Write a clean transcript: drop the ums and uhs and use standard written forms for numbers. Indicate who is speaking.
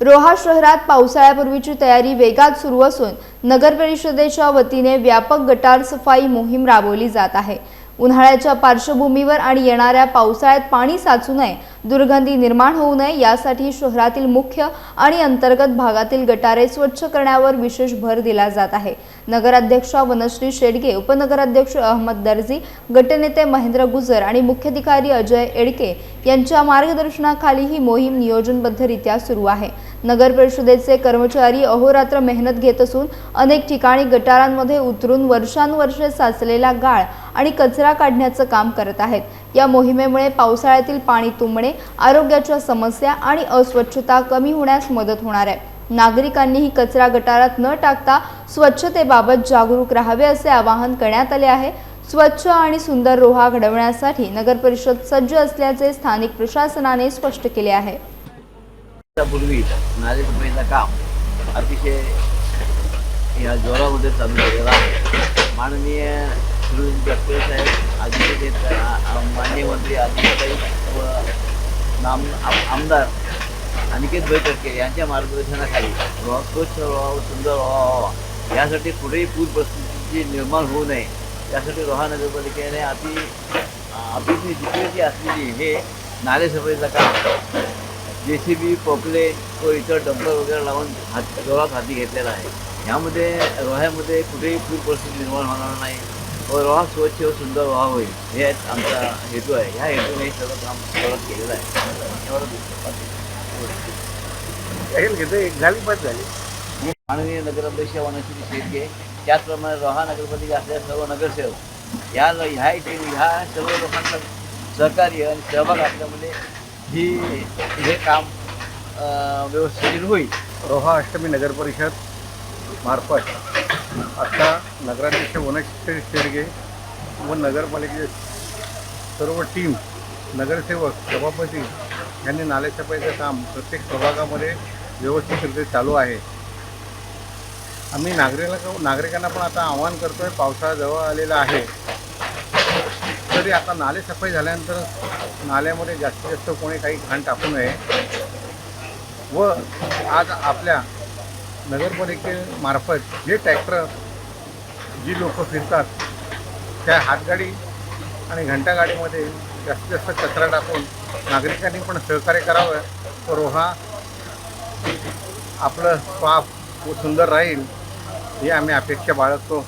Speaker 1: रोहा शहरात पावसाळ्यापूर्वीची तयारी वेगात सुरू असून नगर परिषदेच्या वतीने व्यापक गटार सफाई मोहीम राबवली जात आहे। उन्हाळ्याच्या पार्श्वभूमीवर आणि येणाऱ्या पावसाळ्यात पाणी साचू नये, दुर्गंधी निर्माण होऊ नये यासाठी शहरातील मुख्य आणि अंतर्गत भागातील गटारे स्वच्छ करण्यावर विशेष भर दिला जात आहे। नगराध्यक्षा वनश्री शेडगे, उपनगराध्यक्ष अहमद दर्जी, गटनेते महेंद्र गुजर आणि मुख्याधिकारी अजय एडके यांच्या मार्गदर्शनाखाली ही मोहीम नियोजनबद्धरित्या सुरू आहे। नगर परिषदेचे कर्मचारी अहोरात्र मेहनत घेत असून अनेक ठिकाणी गटारांमध्ये उतरून वर्षानुवर्षे साचलेला गाळ आणि कचरा काढण्याचं काम करत आहेत। या मोहिमेमुळे पावसाळ्यातील पाणी तुंबणे, आरोग्याच्या समस्या आणि अस्वच्छता कमी होण्यास मदत होणार आहे। नागरिकांनीही कचरा गटारात न टाकता स्वच्छतेबाबत जागरूक राहावे असे आवाहन करण्यात आले आहे। स्वच्छ आणि सुंदर रोहा घडवण्यासाठी नगर परिषद सज्ज असल्याचे स्थानिक प्रशासनाने स्पष्ट केले आहे।
Speaker 2: पूर्वी नाले सफाईचं काम अतिशय या जोरामध्ये चालू झालेलं आहे। माननीय श्री गडकरी साहेब, आदित्य माननीय मंत्री आदित्य व आमदार अनिकेत भाई टक्के यांच्या मार्गदर्शनाखाली रोहा स्वच्छ व्हावा, सुंदर व्हावा यासाठी कुठेही पूर परिस्थितीची निर्माण होऊ नये यासाठी रोहा नगरपालिकेने अतिशय जिकरीची असलेली हे नाले सफाईचं काम JCB, पोपले व इतर डंपर वगैरे लावून जोरात हाती घेतलेला आहे। यामध्ये रोह्यामध्ये कुठेही पूर परिस्थिती निर्माण होणार नाही व रोहा स्वच्छ व सुंदर व्हावा होईल हे आमचा हेतू आहे। ह्या हेतूने हे सर्व काम जोरात केलेलं आहे। माननीय नगराध्यक्ष वनश्री शेडगे, त्याचप्रमाणे रोहा नगरपालिका असलेल्या सर्व नगरसेवक ह्या सर्व लोकांचं सहकार्य आणि सहभाग असल्यामुळे हे काम व्यवस्थित होईल।
Speaker 3: रोहा अष्टमी नगर परिषद मार्फत आता नगराध्यक्ष वनश्री शेडगे व नगरपालिकेचे सर्व टीम, नगरसेवक, सभापती यांनी नालेसफाईचं काम प्रत्येक प्रभागामध्ये व्यवस्थितरित्या चालू आहे। आम्ही नागरिकांना पण आता आवाहन करतोय, पावसाळा जवळ आलेला आहे तरी आता नालेसफाई झाल्यानंतर नाल्यामध्ये जास्तीत जास्त कोणी काही घाण टाकू नये व आज आपल्या नगरपालिकेमार्फत जे ट्रॅक्टर जी लोक फिरतात त्या हातगाडी आणि घंटागाडीमध्ये जास्तीत जास्त कचरा टाकून नागरिकांनी पण सहकार्य करावं व रोहा आपलं साफ व सुंदर राहील ही आम्ही अपेक्षा बाळगतो।